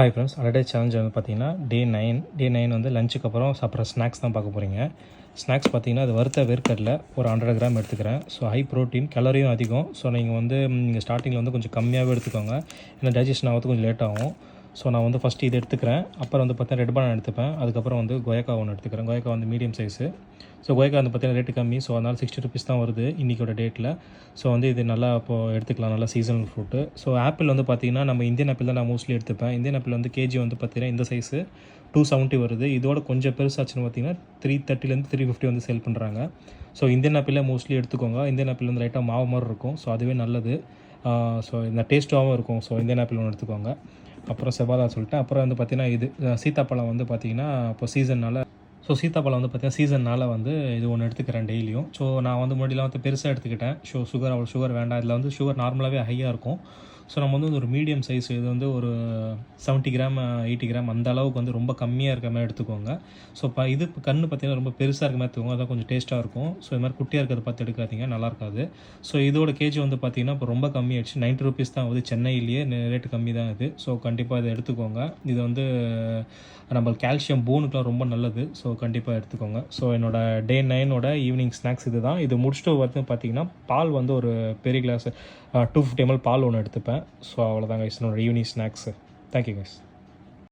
Hi friends, அடடே challenge வந்து பார்த்தீங்கன்னா டே 9 வந்து லஞ்சுக்கு அப்புறம் சாப்பிட்ற ஸ்நாக்ஸ் தான் பார்க்க போகிறீங்க. ஸ்நாக்ஸ் பார்த்தீங்கன்னா அது வறுத்த வேர்க்கடலை ஒரு 100 கிராம் எடுத்துக்கிறேன். ஸோ ஹை ப்ரோட்டீன், கேலரியும் அதிகம். ஸோ நீங்கள் ஸ்டார்டிங்கில் வந்து கொஞ்சம் கம்மியாகவே எடுத்துக்கோங்க, ஏன்னா டைஜஷன் ஆகிறது கொஞ்சம் லேட் ஆகும். ஸோ நான் வந்து ஃபஸ்ட்டு இது எடுத்துக்கிறேன். அப்புறம் வந்து பார்த்தீங்கன்னா ரெட் பனானா எடுத்துப்பேன். அதுக்கப்புறம் வந்து கொயக்கா ஒன்று எடுத்துக்கிறேன். கொயக்கா வந்து மீடியம் சைஸு. ஸோ கொயக்கா வந்து பார்த்தீங்கன்னா ரேட்டு கம்மி. ஸோ அதனால் 60 ருபீஸ் தான் வருது இன்றைக்கோட டேட்டில். ஸோ வந்து இது நல்லா இப்போது எடுத்துக்கலாம், நல்லா சீசனல் ஃப்ரூட்டு. ஸோ ஆப்பிள் வந்து பார்த்திங்கன்னா நம்ம இந்தியன் ஆப்பிள் தான் நான் மோஸ்ட்லி எடுத்துப்பேன். இந்தியன் ஆப்பிள் வந்து கேஜி வந்து பார்த்திங்கன்னா இந்த சைஸு 270 வருது. இதோட கொஞ்சம் பெருசாச்சுன்னு பார்த்திங்கன்னா 330 350 வந்து சேல் பண்ணுறாங்க. ஸோ இந்தியன் ஆப்பிளே மோஸ்ட்லி எடுத்துக்கோங்க. இந்தியன் ஆப்பிள் வந்து லைட்டாக மாவு மாதிரி இருக்கும். ஸோ அதுவே நல்லது. ஸோ இந்த டேஸ்ட்டாகவும் இருக்கும். ஸோ இந்தியன் ஆப்பிள் ஒன்று எடுத்துக்கோங்க. அப்புறம் செவ்வாழை சொல்லிட்டேன். அப்புறம் வந்து பார்த்திங்கன்னா இது சீத்தாப்பழம் வந்து பார்த்திங்கன்னா இப்போ சீசன்னால், ஸோ சீத்தாப்பழம் வந்து பார்த்திங்கன்னா சீசன்னால் வந்து இது ஒன்று எடுத்துக்கிறேன் டெய்லியும். ஸோ நான் வந்து முன்னாடிலாம் வந்து பெருசாக எடுத்துக்கிட்டேன். அவ்வளோ சுகர் வேண்டாம். இதில் வந்து சுகர் நார்மலாகவே ஹையாக இருக்கும். ஸோ நம்ம வந்து ஒரு மீடியம் சைஸ், இது வந்து ஒரு 70 கிராம் 80 கிராம் அந்த அளவுக்கு வந்து ரொம்ப கம்மியாக இருக்க மாதிரி எடுத்துக்கோங்க. ஸோ இது கன்று பார்த்திங்கன்னா ரொம்ப பெருசாக இருக்க மாதிரி எடுத்துக்கோங்க, அதான் கொஞ்சம் டேஸ்ட்டாக இருக்கும். ஸோ இது மாதிரி குட்டியாக இருக்கிறத பார்த்து எடுக்காதீங்க, நல்லா இருக்காது. ஸோ இதோட கேஜி வந்து பார்த்திங்கன்னா இப்போ ரொம்ப கம்மியாகிடுச்சு, 90 ருபீஸ் தான் ஆகுது. சென்னையிலேயே ரேட்டு கம்மி தான் இது. ஸோ கண்டிப்பாக இதை எடுத்துக்கோங்க. இது வந்து நம்மளுக்கு கால்சியம் போனுக்குலாம் ரொம்ப நல்லது. ஸோ கண்டிப்பாக எடுத்துக்கோங்க. ஸோ என்னோடய டே 9ஓட ஈவினிங் ஸ்நாக்ஸ் இது தான். இது முடிச்சுட்டு வந்து பார்த்திங்கன்னா பால் வந்து ஒரு பெரிய கிளாஸ் 250 ml பால் ஒன்று எடுத்துப்பேன். ஸோ அவ்வளோதாங்க என்னோட ஈவினிங் ஸ்நாக்ஸு. Thank you guys.